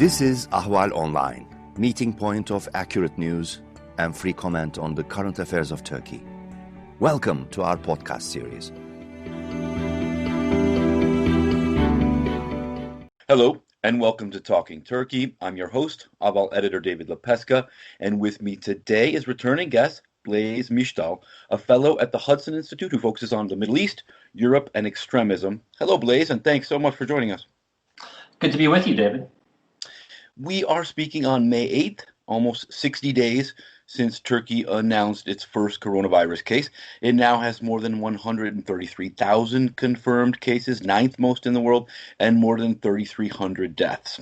This is Ahval Online, meeting point of accurate news and free comment on the current affairs of Turkey. Welcome to our podcast series. Hello, and welcome to Talking Turkey. I'm your host, Ahval editor David Lepeska, and with me today is returning guest Blaise Misztal, a fellow at the Hudson Institute who focuses on the Middle East, Europe, and extremism. Hello, Blaise, and thanks so much for joining us. Good to be with you, David. We are speaking on May 8th, almost 60 days since Turkey announced its first coronavirus case. It now has more than 133,000 confirmed cases, ninth most in the world, and more than 3,300 deaths.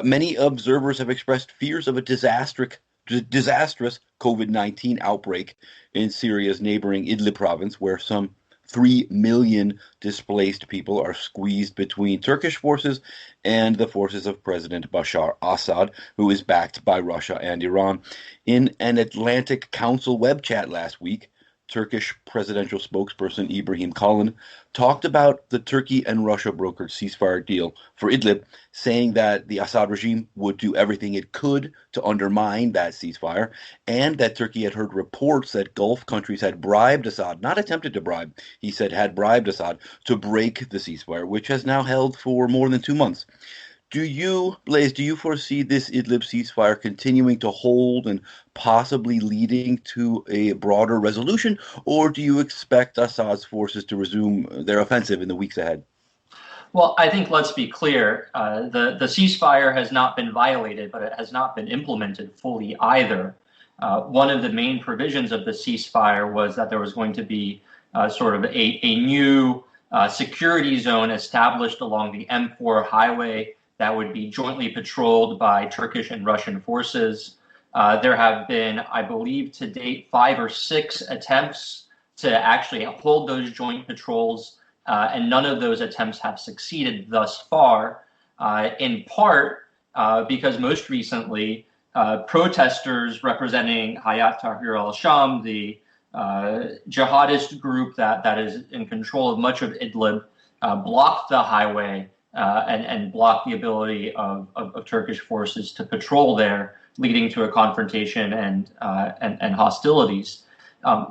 Many observers have expressed fears of a disastrous COVID-19 outbreak in Syria's neighboring Idlib province, where some 3 million displaced people are squeezed between Turkish forces and the forces of President Bashar Assad, who is backed by Russia and Iran. In an Atlantic Council web chat last week, Turkish presidential spokesperson Ibrahim Kalin talked about the Turkey and Russia brokered ceasefire deal for Idlib, saying that the Assad regime would do everything it could to undermine that ceasefire, and that Turkey had heard reports that Gulf countries had bribed Assad, not attempted to bribe, he said had bribed Assad to break the ceasefire, which has now held for more than 2 months. Blaise, do you foresee this Idlib ceasefire continuing to hold and possibly leading to a broader resolution, or do you expect Assad's forces to resume their offensive in the weeks ahead? Well, I think let's be clear. The ceasefire has not been violated, but it has not been implemented fully either. One of the main provisions of the ceasefire was that there was going to be sort of a new security zone established along the M4 highway that would be jointly patrolled by Turkish and Russian forces. There have been, I believe, to date, 5 or 6 attempts to actually hold those joint patrols, and none of those attempts have succeeded thus far, in part because most recently, protesters representing Hayat Tahrir al-Sham, the jihadist group that is in control of much of Idlib, blocked the highway and block the ability of Turkish forces to patrol there, leading to a confrontation and hostilities.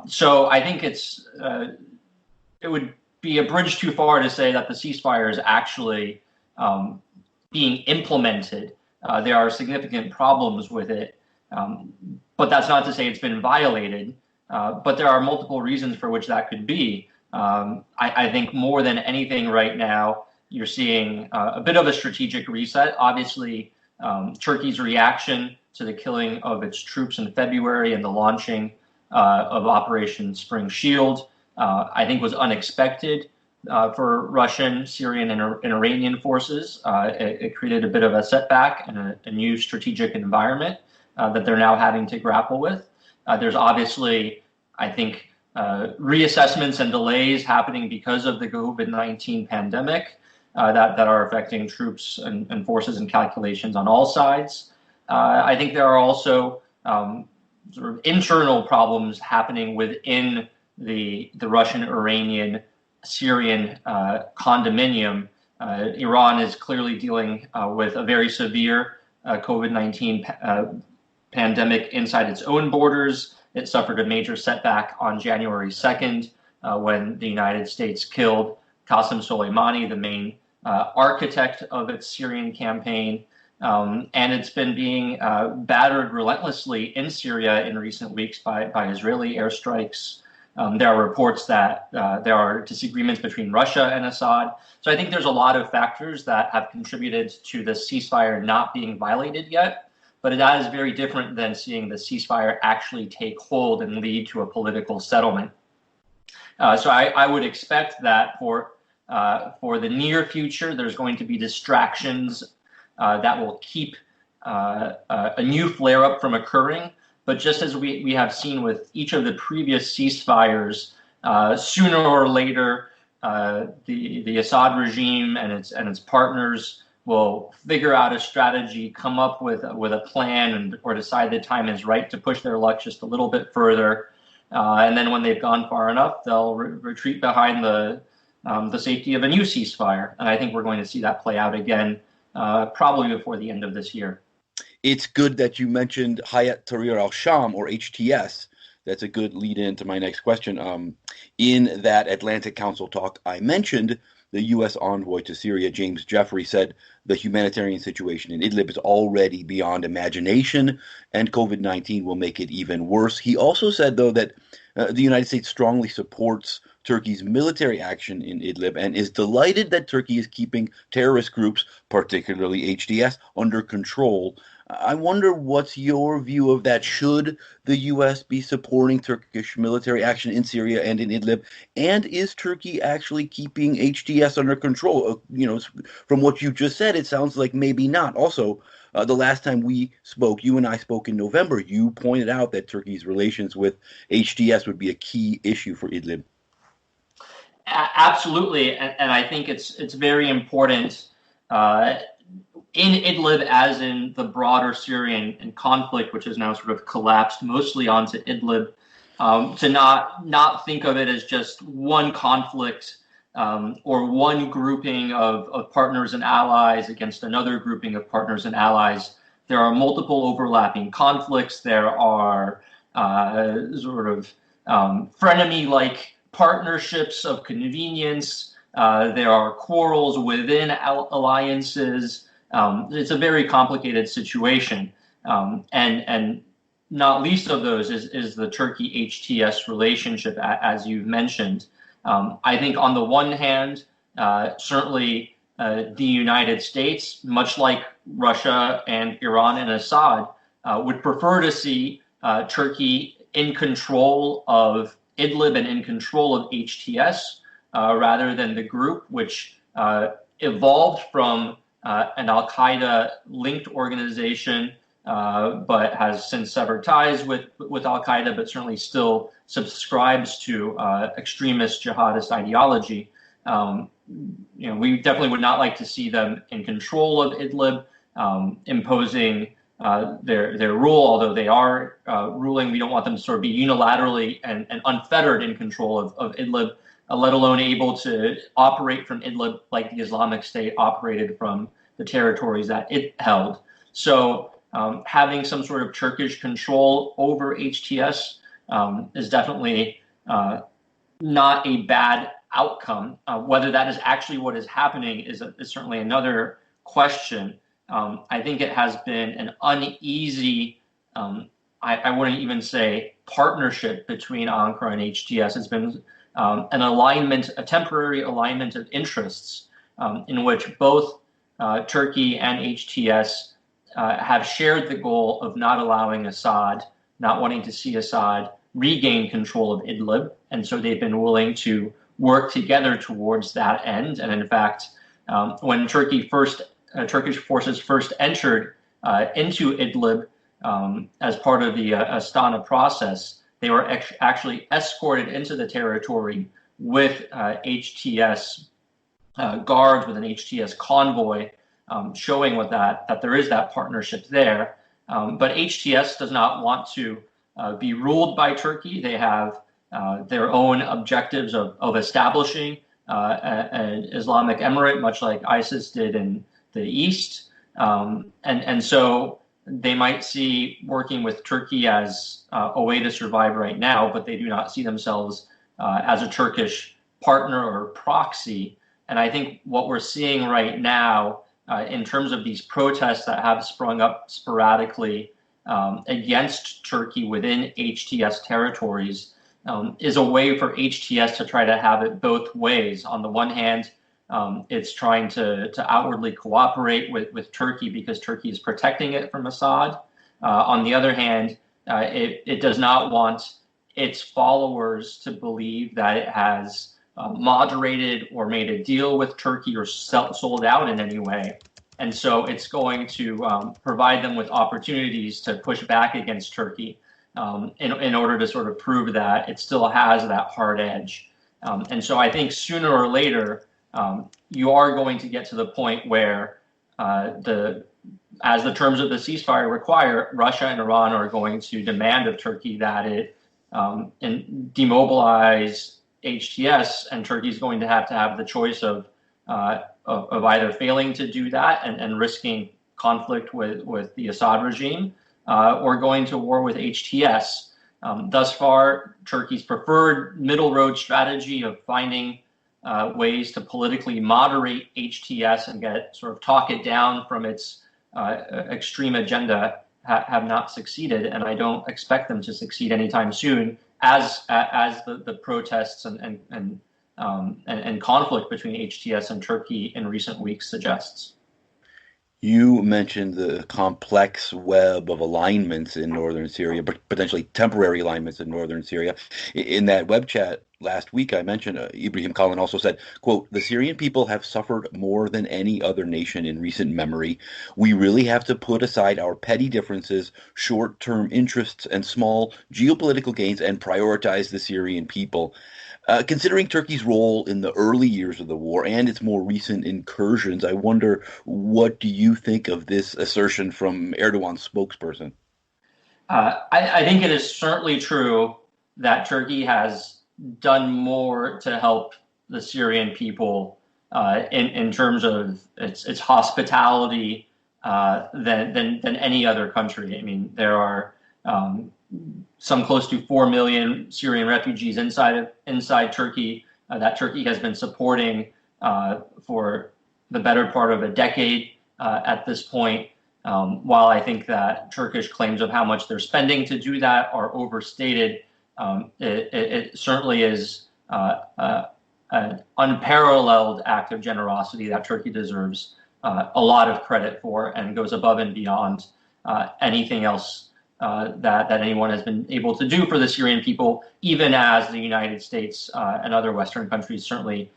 So I think it would be a bridge too far to say that the ceasefire is actually being implemented. There are significant problems with it, but that's not to say it's been violated. But there are multiple reasons for which that could be. I think more than anything right now, you're seeing a bit of a strategic reset. Obviously, Turkey's reaction to the killing of its troops in February and the launching of Operation Spring Shield, I think was unexpected for Russian, Syrian, and Iranian forces. It created a bit of a setback and a new strategic environment that they're now having to grapple with. There's obviously, I think, reassessments and delays happening because of the COVID-19 pandemic. That are affecting troops and forces and calculations on all sides. I think there are also sort of internal problems happening within the Russian, Iranian, Syrian condominium. Iran is clearly dealing with a very severe COVID-19 pandemic inside its own borders. It suffered a major setback on January 2nd when the United States killed Qasem Soleimani, the main architect of its Syrian campaign, and it's been being battered relentlessly in Syria in recent weeks by Israeli airstrikes. There are reports that there are disagreements between Russia and Assad. So I think there's a lot of factors that have contributed to the ceasefire not being violated yet, but that is very different than seeing the ceasefire actually take hold and lead to a political settlement. So I would expect that for the near future, there's going to be distractions that will keep a new flare-up from occurring. But just as we have seen with each of the previous ceasefires, sooner or later, the Assad regime and its partners will figure out a strategy, come up with a plan, or decide the time is right to push their luck just a little bit further. And then when they've gone far enough, they'll retreat behind the safety of a new ceasefire. And I think we're going to see that play out again probably before the end of this year. It's good that you mentioned Hayat Tahrir al-Sham, or HTS. That's a good lead in to my next question. In that Atlantic Council talk I mentioned, the U.S. envoy to Syria, James Jeffrey, said the humanitarian situation in Idlib is already beyond imagination, and COVID-19 will make it even worse. He also said, though, that the United States strongly supports Turkey's military action in Idlib and is delighted that Turkey is keeping terrorist groups, particularly HTS, under control. I wonder what's your view of that. Should the U.S. be supporting Turkish military action in Syria and in Idlib? And is Turkey actually keeping HTS under control? From what you just said, it sounds like maybe not. Also, the last time we spoke, you and I spoke in November, you pointed out that Turkey's relations with HTS would be a key issue for Idlib. Absolutely, and I think it's very important in Idlib, as in the broader Syrian conflict, which has now sort of collapsed mostly onto Idlib, to not think of it as just one conflict or one grouping of partners and allies against another grouping of partners and allies. There are multiple overlapping conflicts. There are sort of frenemy-like partnerships of convenience. There are quarrels within alliances. It's a very complicated situation, and not least of those is the Turkey-HTS relationship, as you've mentioned. I think on the one hand, certainly the United States, much like Russia and Iran and Assad, would prefer to see Turkey in control of Idlib and in control of HTS rather than the group, which evolved from an al-Qaeda linked organization, but has since severed ties with al-Qaeda, but certainly still subscribes to extremist jihadist ideology. We definitely would not like to see them in control of Idlib, imposing their rule, although they are ruling. We don't want them to sort of be unilaterally and unfettered in control of Idlib, let alone able to operate from Idlib like the Islamic State operated from the territories that it held. So having some sort of Turkish control over HTS is definitely not a bad outcome. Whether that is actually what is happening is certainly another question. I think it has been an uneasy, I wouldn't even say partnership between Ankara and HTS. It's been an alignment, a temporary alignment of interests in which both Turkey and HTS have shared the goal of not allowing Assad, not wanting to see Assad regain control of Idlib. And so they've been willing to work together towards that end. And in fact, when Turkish forces first entered into Idlib as part of the Astana process, they were actually escorted into the territory with HTS guards, with an HTS convoy, showing that there is that partnership there. But HTS does not want to be ruled by Turkey. They have their own objectives of establishing an Islamic emirate, much like ISIS did in the East. And so they might see working with Turkey as a way to survive right now, but they do not see themselves as a Turkish partner or proxy. And I think what we're seeing right now in terms of these protests that have sprung up sporadically against Turkey within HTS territories is a way for HTS to try to have it both ways. On the one hand, it's trying to outwardly cooperate with Turkey because Turkey is protecting it from Assad. On the other hand, it does not want its followers to believe that it has moderated or made a deal with Turkey or sold out in any way. And so it's going to provide them with opportunities to push back against Turkey in order to sort of prove that it still has that hard edge. And so I think sooner or later, you are going to get to the point where as the terms of the ceasefire require, Russia and Iran are going to demand of Turkey that it demobilize HTS, and Turkey is going to have the choice of of either failing to do that and risking conflict with the Assad regime, or going to war with HTS. Thus far, Turkey's preferred middle road strategy of finding ways to politically moderate HTS and talk it down from its extreme agenda have not succeeded, and I don't expect them to succeed anytime soon, as the protests and conflict between HTS and Turkey in recent weeks suggests. You mentioned the complex web of alignments in northern Syria, but potentially temporary alignments in northern Syria. In that web chat last week, I mentioned Ibrahim Kalin also said, quote, "The Syrian people have suffered more than any other nation in recent memory. We really have to put aside our petty differences, short-term interests, and small geopolitical gains and prioritize the Syrian people." Considering Turkey's role in the early years of the war and its more recent incursions, I wonder, what do you think of this assertion from Erdogan's spokesperson? I think it is certainly true that Turkey has done more to help the Syrian people in terms of its hospitality than any other country. I mean, there are some close to 4 million Syrian refugees inside Turkey that Turkey has been supporting for the better part of a decade at this point. While I think that Turkish claims of how much they're spending to do that are overstated, it certainly is an unparalleled act of generosity that Turkey deserves a lot of credit for, and goes above and beyond anything else that anyone has been able to do for the Syrian people, even as the United States and other Western countries certainly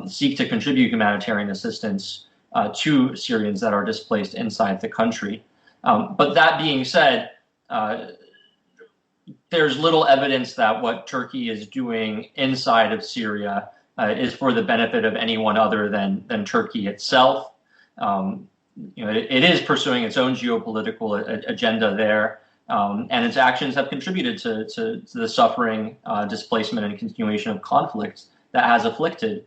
seek to contribute humanitarian assistance to Syrians that are displaced inside the country. But that being said, there's little evidence that what Turkey is doing inside of Syria is for the benefit of anyone other than Turkey itself. It is pursuing its own geopolitical agenda there. And its actions have contributed to the suffering, displacement, and continuation of conflict that has afflicted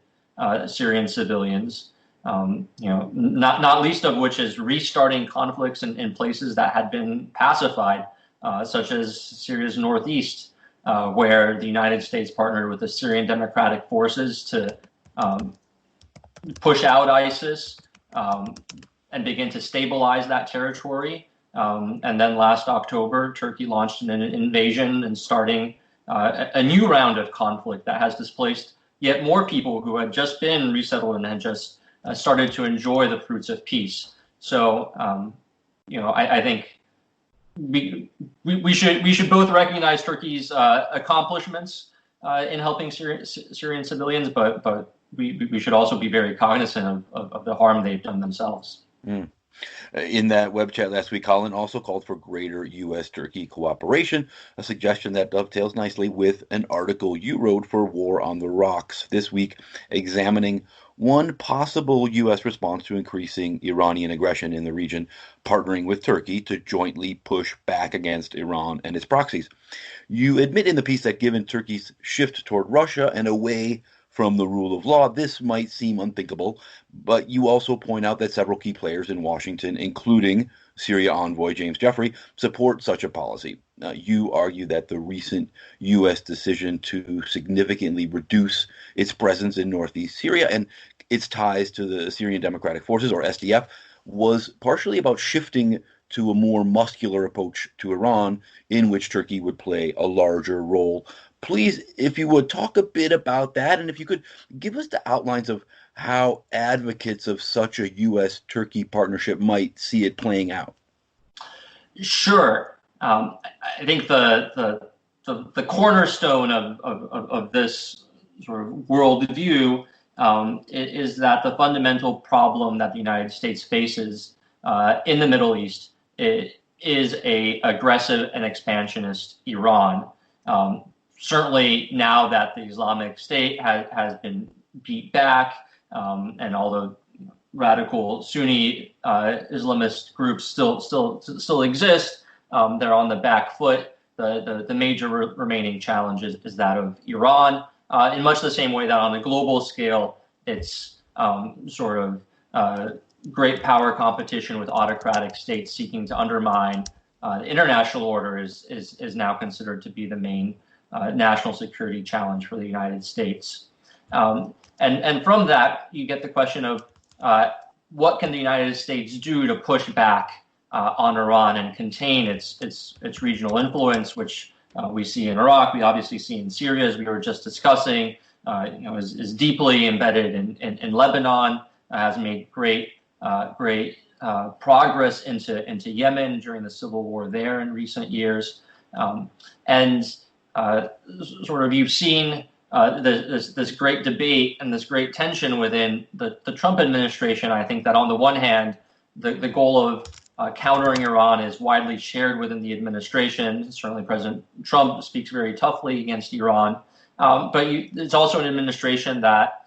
Syrian civilians. Not least of which is restarting conflicts in places that had been pacified, such as Syria's northeast, where the United States partnered with the Syrian Democratic Forces to push out ISIS and begin to stabilize that territory. And then last October, Turkey launched an invasion and starting a new round of conflict that has displaced yet more people who had just been resettled and had just started to enjoy the fruits of peace. So, I think we should both recognize Turkey's accomplishments in helping Syrian civilians, but we should also be very cognizant of the harm they've done themselves. Mm. In that web chat last week, Colin also called for greater U.S.-Turkey cooperation, a suggestion that dovetails nicely with an article you wrote for War on the Rocks this week, examining one possible U.S. response to increasing Iranian aggression in the region, partnering with Turkey to jointly push back against Iran and its proxies. You admit in the piece that given Turkey's shift toward Russia and away from the rule of law, this might seem unthinkable, but you also point out that several key players in Washington, including Syria envoy James Jeffrey, support such a policy. You argue that the recent U.S. decision to significantly reduce its presence in northeast Syria and its ties to the Syrian Democratic Forces, or SDF, was partially about shifting to a more muscular approach to Iran, in which Turkey would play a larger role. Please, if you would, talk a bit about that, and if you could give us the outlines of how advocates of such a U.S.-Turkey partnership might see it playing out. Sure. I think the cornerstone of this sort of worldview is that the fundamental problem that the United States faces in the Middle East is a aggressive and expansionist Iran. Certainly now that the Islamic State has been beat back, and although radical Sunni Islamist groups still exist, they're on the back foot. The major remaining challenge is that of Iran, in much the same way that on a global scale, it's sort of great power competition with autocratic states seeking to undermine the international order is now considered to be the main national security challenge for the United States. And from that, you get the question of what can the United States do to push back on Iran and contain its regional influence, which we see in Iraq, we obviously see in Syria, as we were just discussing, is deeply embedded in Lebanon, has made great progress into Yemen during the civil war there in recent years, and sort of you've seen this great debate and this great tension within the Trump administration. I think that on the one hand, the goal of countering Iran is widely shared within the administration. Certainly President Trump speaks very toughly against Iran, but it's also an administration that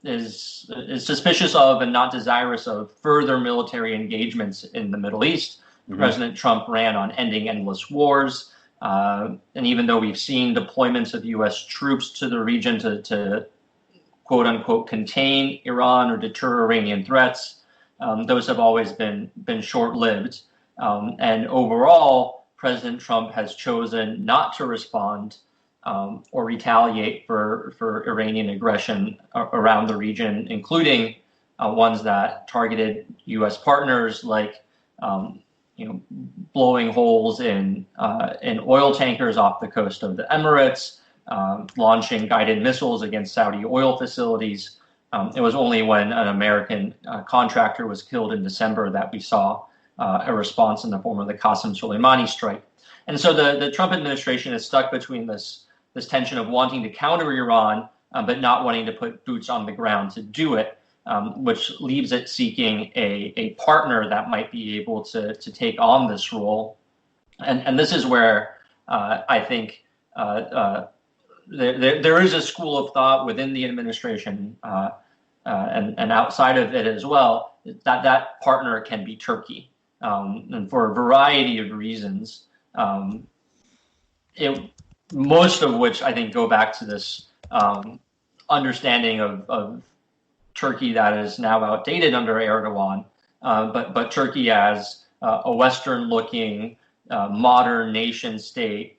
is suspicious of and not desirous of further military engagements in the Middle East. Mm-hmm. President Trump ran on ending endless wars. And even though we've seen deployments of U.S. troops to the region to quote unquote contain Iran or deter Iranian threats, those have always been short-lived. And overall, President Trump has chosen not to respond or retaliate for Iranian aggression around the region, including ones that targeted U.S. partners, like blowing holes in oil tankers off the coast of the Emirates, launching guided missiles against Saudi oil facilities. It was only when an American contractor was killed in December that we saw a response in the form of the Qasem Soleimani strike. And so the Trump administration is stuck between this tension of wanting to counter Iran, but not wanting to put boots on the ground to do it, which leaves it seeking a partner that might be able to take on this role. And this is where I think there is a school of thought within the administration and outside of it as well, that partner can be Turkey. And for a variety of reasons, most of which I think go back to this understanding of Turkey that is now outdated under Erdogan, but Turkey as a Western-looking modern nation state,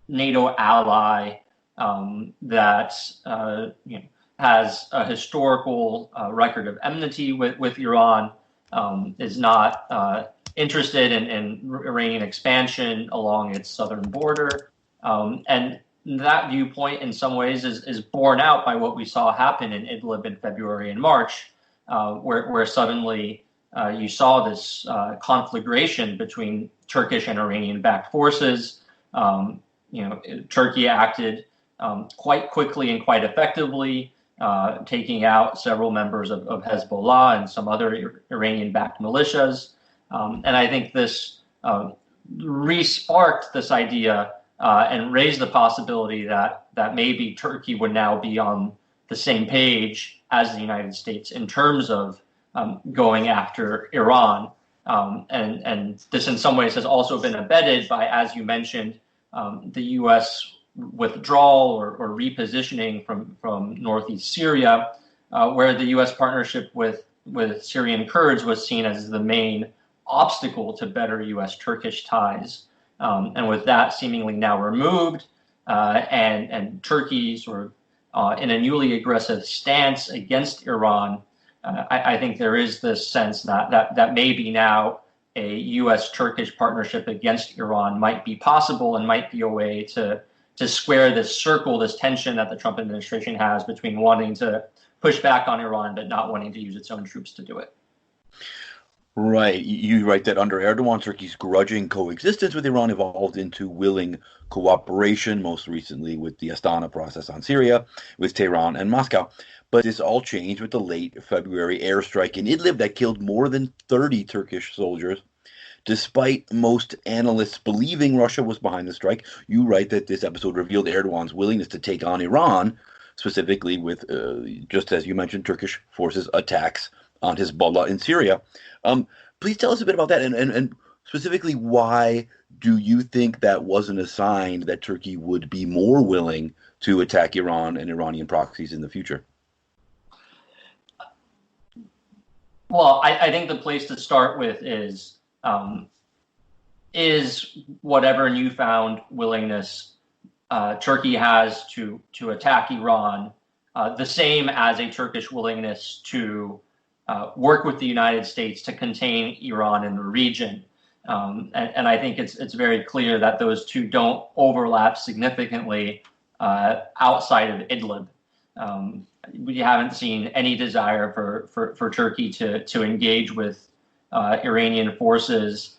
NATO ally that has a historical record of enmity with Iran, is not interested in Iranian expansion along its southern border. And that viewpoint in some ways is borne out by what we saw happen in Idlib in February and March, where suddenly you saw this conflagration between Turkish and Iranian-backed forces. Turkey acted quite quickly and quite effectively, taking out several members of Hezbollah and some other Iranian-backed militias. And I think this re-sparked this idea and raised the possibility that maybe Turkey would now be on the same page as the United States in terms of going after Iran. And this in some ways has also been abetted by, as you mentioned, the U.S. withdrawal or repositioning from northeast Syria, where the U.S. partnership with Syrian Kurds was seen as the main obstacle to better U.S.-Turkish ties. And with that seemingly now removed, and Turkey sort of in a newly aggressive stance against Iran, I think there is this sense that maybe now a U.S.-Turkish partnership against Iran might be possible and might be a way to square this circle, this tension that the Trump administration has between wanting to push back on Iran but not wanting to use its own troops to do it. Right. You write that under Erdogan, Turkey's grudging coexistence with Iran evolved into willing cooperation, most recently with the Astana process on Syria, with Tehran and Moscow. But this all changed with the late February airstrike in Idlib that killed more than 30 Turkish soldiers. Despite most analysts believing Russia was behind the strike, you write that this episode revealed Erdogan's willingness to take on Iran, specifically with, just as you mentioned, Turkish forces' attacks on Hezbollah in Syria. Please tell us a bit about that, and specifically, why do you think that wasn't a sign that Turkey would be more willing to attack Iran and Iranian proxies in the future? Well, I think the place to start with is whatever newfound willingness Turkey has to attack Iran the same as a Turkish willingness to work with the United States to contain Iran in the region. And I think it's very clear that those two don't overlap significantly outside of Idlib. We haven't seen any desire for Turkey to engage with Iranian forces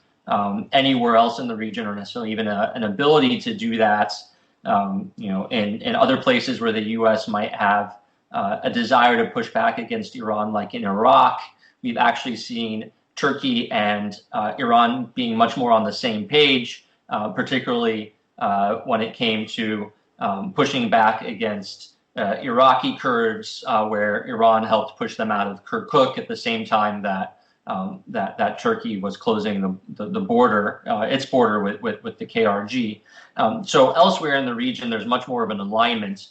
anywhere else in the region, or necessarily even an ability to do that. In other places where the U.S. might have a desire to push back against Iran, like in Iraq, we've actually seen Turkey and Iran being much more on the same page, particularly when it came to pushing back against Iraqi Kurds, where Iran helped push them out of Kirkuk at the same time that Turkey was closing the border, its border with the KRG. So elsewhere in the region, there's much more of an alignment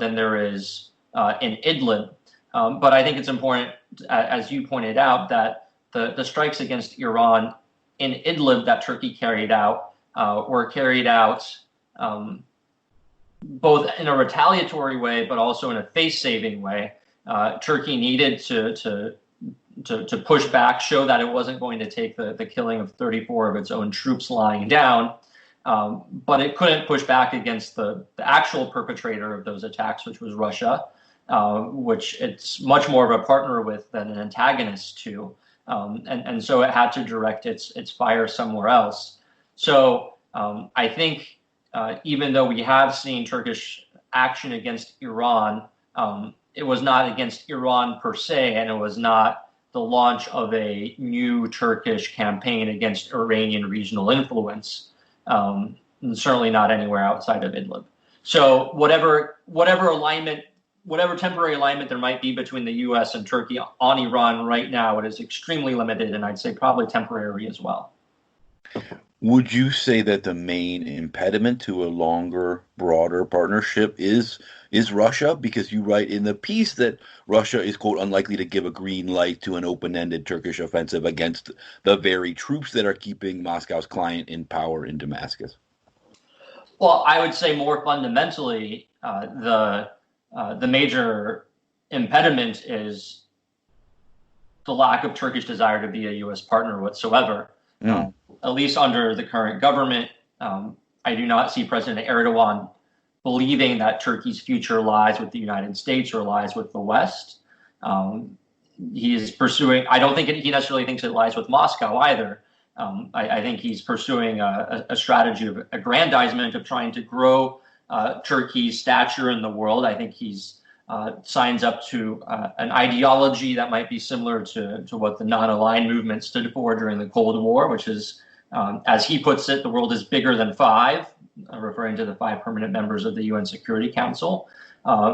than there is in Idlib. But I think it's important, as you pointed out, that the strikes against Iran in Idlib that Turkey carried out were carried out both in a retaliatory way, but also in a face-saving way. Turkey needed to push back, show that it wasn't going to take the killing of 34 of its own troops lying down, but it couldn't push back against the actual perpetrator of those attacks, which was Russia, which it's much more of a partner with than an antagonist to, and so it had to direct its fire somewhere else. So I think even though we have seen Turkish action against Iran, it was not against Iran per se, and it was not the launch of a new Turkish campaign against Iranian regional influence, and certainly not anywhere outside of Idlib. So whatever alignment, whatever temporary alignment there might be between the U.S. and Turkey on Iran right now, it is extremely limited, and I'd say probably temporary as well. Would you say that the main impediment to a longer, broader partnership is Russia? Because you write in the piece that Russia is, quote, unlikely to give a green light to an open-ended Turkish offensive against the very troops that are keeping Moscow's client in power in Damascus. Well, I would say more fundamentally, the major impediment is the lack of Turkish desire to be a U.S. partner whatsoever. At least under the current government, I do not see President Erdogan believing that Turkey's future lies with the United States or lies with the West. He is pursuing, I don't think he necessarily thinks it lies with Moscow either. I think he's pursuing a strategy of aggrandizement, of trying to grow Turkey's stature in the world. I think he's signs up to an ideology that might be similar to what the non-aligned movement stood for during the Cold War, which is, as he puts it, the world is bigger than five, referring to the 5 permanent members of the UN Security Council,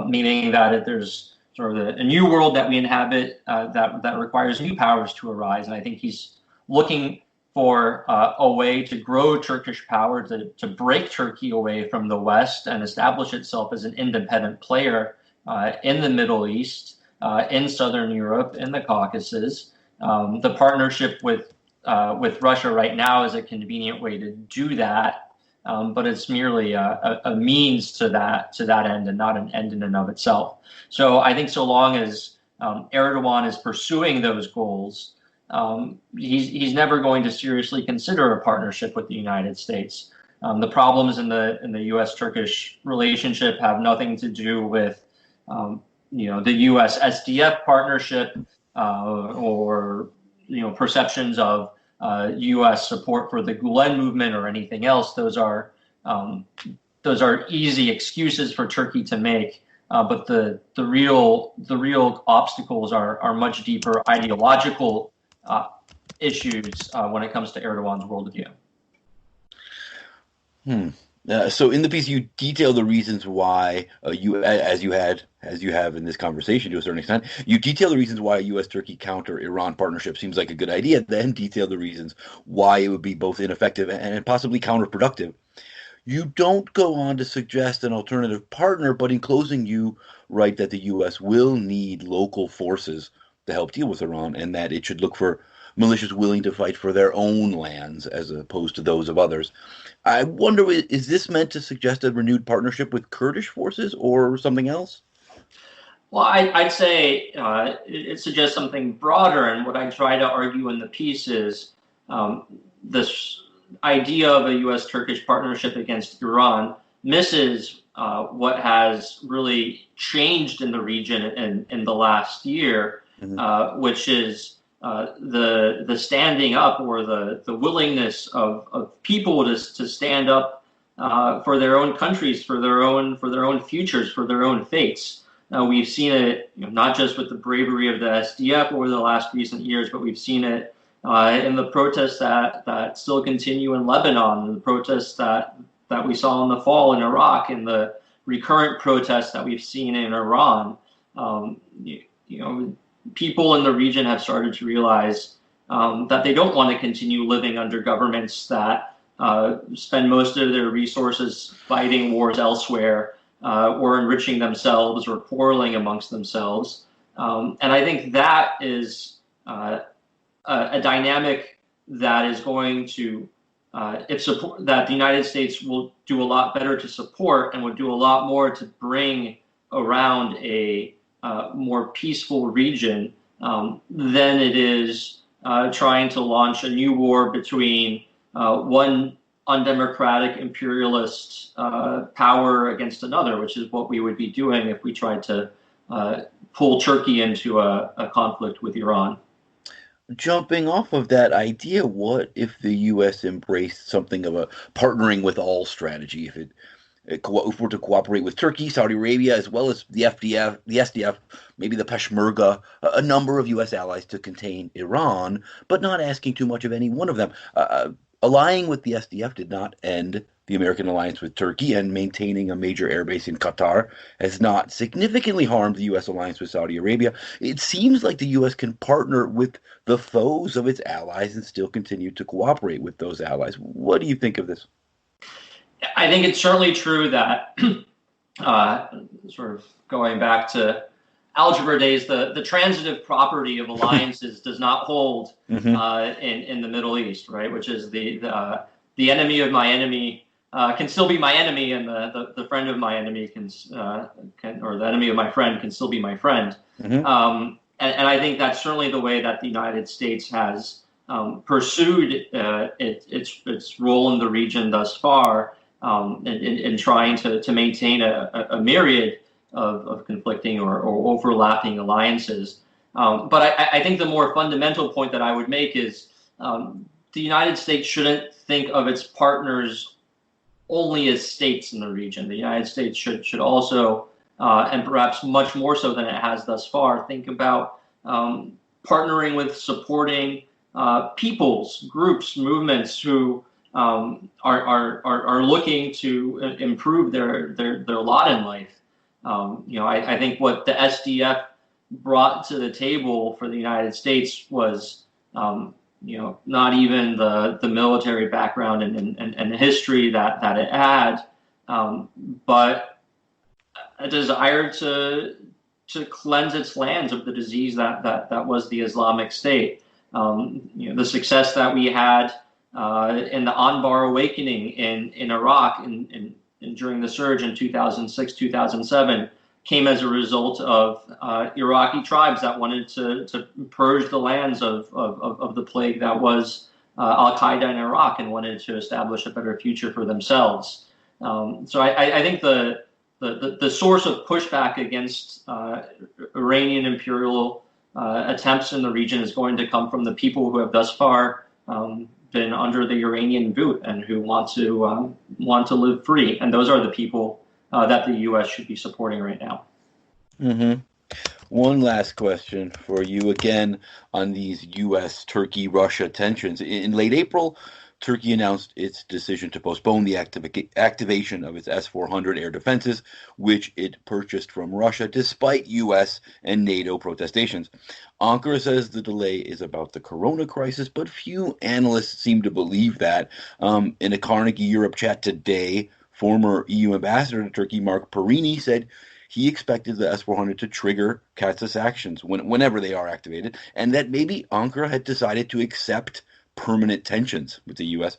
meaning that there's sort of a new world that we inhabit that requires new powers to arise. And I think he's looking for a way to grow Turkish power, to break Turkey away from the West and establish itself as an independent player in the Middle East, in Southern Europe, in the Caucasus. The partnership with Russia right now is a convenient way to do that, but it's merely a means to that end and not an end in and of itself. So I think so long as Erdogan is pursuing those goals, he's never going to seriously consider a partnership with the United States. The problems in the U.S.-Turkish relationship have nothing to do with the U.S. SDF partnership or perceptions of U.S. support for the Gulen movement or anything else. Those are easy excuses for Turkey to make, but the real obstacles are much deeper ideological issues when it comes to Erdogan's worldview. So in the piece, you detail the reasons why as you have in this conversation to a certain extent, you detail the reasons why a U.S.-Turkey counter-Iran partnership seems like a good idea, then detail the reasons why it would be both ineffective and possibly counterproductive. You don't go on to suggest an alternative partner, but in closing, you write that the U.S. will need local forces to help deal with Iran, and that it should look for militias willing to fight for their own lands as opposed to those of others. I wonder, is this meant to suggest a renewed partnership with Kurdish forces or something else? Well, I'd say it suggests something broader, and what I try to argue in the piece is this idea of a U.S.-Turkish partnership against Iran misses what has really changed in the region in the last year, which is the standing up or the willingness of people to stand up for their own countries, for their own futures, for their own fates. We've seen it, not just with the bravery of the SDF over the last recent years, but we've seen it in the protests that still continue in Lebanon, the protests that we saw in the fall in Iraq, and the recurrent protests that we've seen in Iran. People in the region have started to realize that they don't want to continue living under governments that spend most of their resources fighting wars elsewhere, or enriching themselves or quarreling amongst themselves. And I think that is a dynamic that is going to, that the United States will do a lot better to support and would do a lot more to bring around a more peaceful region than it is trying to launch a new war between one undemocratic imperialist power against another, which is what we would be doing if we tried to pull Turkey into a conflict with Iran. Jumping off of that idea, what if the U.S. embraced something of a partnering with all strategy? If we're to cooperate with Turkey, Saudi Arabia, as well as the SDF, maybe the Peshmerga, a number of U.S. allies to contain Iran, but not asking too much of any one of them. Allying with the SDF did not end the American alliance with Turkey, and maintaining a major airbase in Qatar has not significantly harmed the U.S. alliance with Saudi Arabia. It seems like the U.S. can partner with the foes of its allies and still continue to cooperate with those allies. What do you think of this? I think it's certainly true that, sort of going back to algebra days, the transitive property of alliances does not hold in the Middle East, right? Which is the enemy of my enemy can still be my enemy, and the friend of my enemy can, or the enemy of my friend can still be my friend. And I think that's certainly the way that the United States has pursued its role in the region thus far, in trying to maintain a myriad of conflicting or overlapping alliances. But I think the more fundamental point that I would make is the United States shouldn't think of its partners only as states in the region. The United States should also, and perhaps much more so than it has thus far, think about partnering with, supporting peoples, groups, movements who are looking to improve their lot in life. I think what the SDF brought to the table for the United States was, not even the military background and history that it had, but a desire to cleanse its lands of the disease that was the Islamic State. The success that we had in the Anbar awakening in Iraq and during the surge in 2006, 2007 came as a result of Iraqi tribes that wanted to purge the lands of the plague that was Al-Qaeda in Iraq, and wanted to establish a better future for themselves. So I think the source of pushback against Iranian imperial attempts in the region is going to come from the people who have thus far been under the Iranian boot and who want to live free, and those are the people that the U.S. should be supporting right now. One last question for you again on these U.S., Turkey, Russia tensions. In late April, Turkey announced its decision to postpone the activation of its S-400 air defenses, which it purchased from Russia, despite U.S. and NATO protestations. Ankara says the delay is about the corona crisis, but few analysts seem to believe that. In a Carnegie Europe chat today, former EU ambassador to Turkey, Mark Perini, said he expected the S-400 to trigger CAATSA sanctions whenever they are activated, and that maybe Ankara had decided to accept permanent tensions with the U.S.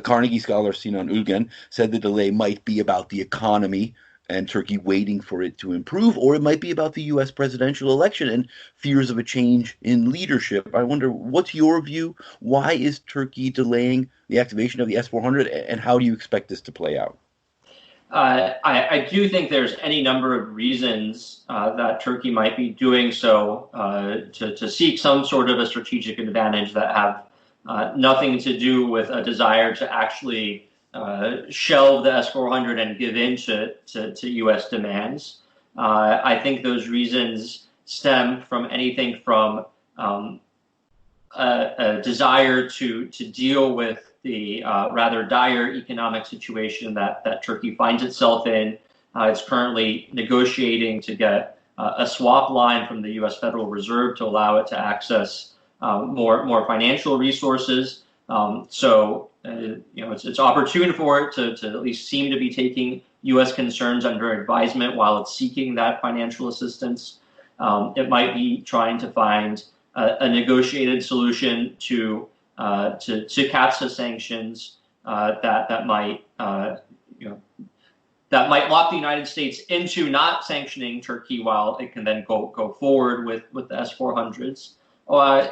Carnegie scholar Sinan Ülgen said the delay might be about the economy and Turkey waiting for it to improve, or it might be about the U.S. presidential election and fears of a change in leadership. I wonder, what's your view? Why is Turkey delaying the activation of the S-400, and how do you expect this to play out? I do think there's any number of reasons that Turkey might be doing so to seek some sort of a strategic advantage that have nothing to do with a desire to actually shelve the S-400 and give in to U.S. demands. I think those reasons stem from anything from a desire to deal with the rather dire economic situation that Turkey finds itself in. It's currently negotiating to get a swap line from the U.S. Federal Reserve to allow it to access more financial resources. It's opportune for it to at least seem to be taking U.S. concerns under advisement while it's seeking that financial assistance. It might be trying to find a negotiated solution to CAATSA sanctions that might lock the United States into not sanctioning Turkey while it can then go forward with the S-400s.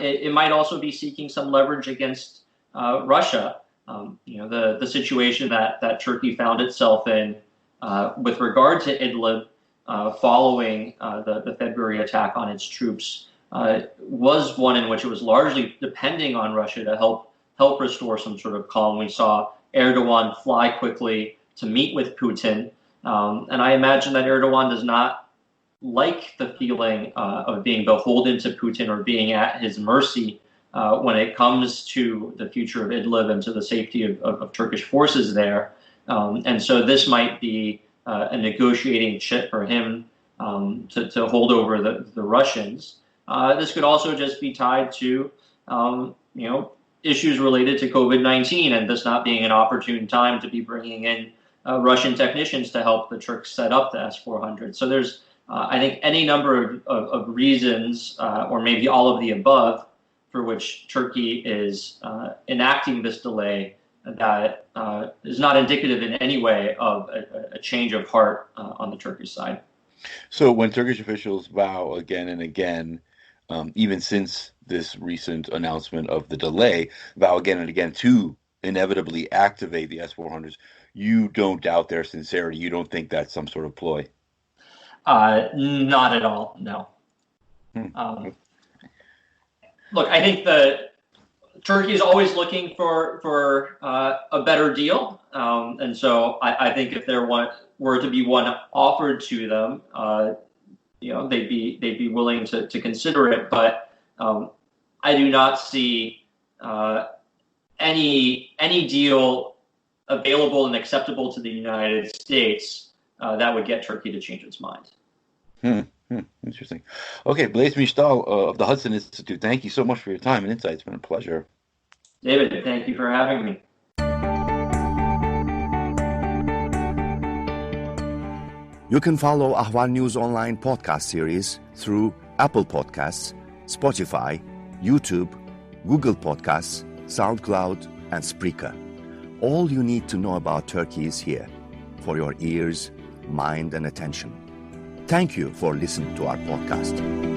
It might also be seeking some leverage against Russia. The situation that Turkey found itself in with regard to Idlib following the February attack on its troops was one in which it was largely depending on Russia to help restore some sort of calm. We saw Erdogan fly quickly to meet with Putin, and I imagine that Erdogan does not like the feeling of being beholden to Putin or being at his mercy when it comes to the future of Idlib and to the safety of Turkish forces there. And so this might be a negotiating chip for him to hold over the Russians. This could also just be tied to issues related to COVID-19 and this not being an opportune time to be bringing in Russian technicians to help the Turks set up the S-400. So there's, I think, any number of reasons, or maybe all of the above, for which Turkey is enacting this delay that is not indicative in any way of a change of heart on the Turkish side. So when Turkish officials vow again and again, even since this recent announcement of the delay, vow again and again to inevitably activate the S-400s, you don't doubt their sincerity. You don't think that's some sort of ploy? Not at all, no. Look, I think Turkey is always looking for a better deal, and so I think if there were to be one offered to them, they'd be willing to consider it. But I do not see any deal available and acceptable to the United States that would get Turkey to change its mind. Interesting. Okay, Blaise Misztal of the Hudson Institute, thank you so much for your time and insight. It's been a pleasure. David, thank you for having me. You can follow Ahval News Online podcast series through Apple Podcasts, Spotify, YouTube, Google Podcasts, SoundCloud, and Spreaker. All you need to know about Turkey is here, for your ears, mind, and attention. Thank you for listening to our podcast.